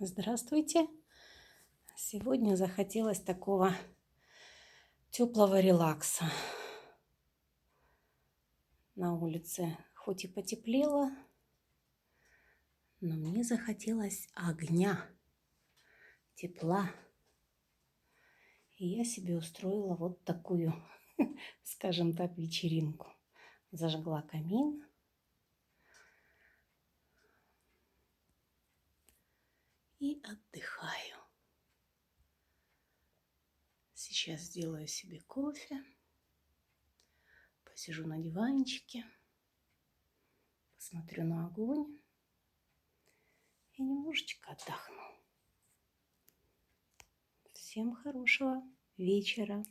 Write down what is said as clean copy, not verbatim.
Здравствуйте! Сегодня захотелось такого теплого релакса. На улице хоть и потеплело, но мне захотелось огня, тепла. И я себе устроила вот такую, скажем так, вечеринку. Зажгла камин. И отдыхаю. Сейчас сделаю себе кофе. Посижу на диванчике. Посмотрю на огонь. И немножечко отдохну. Всем хорошего вечера.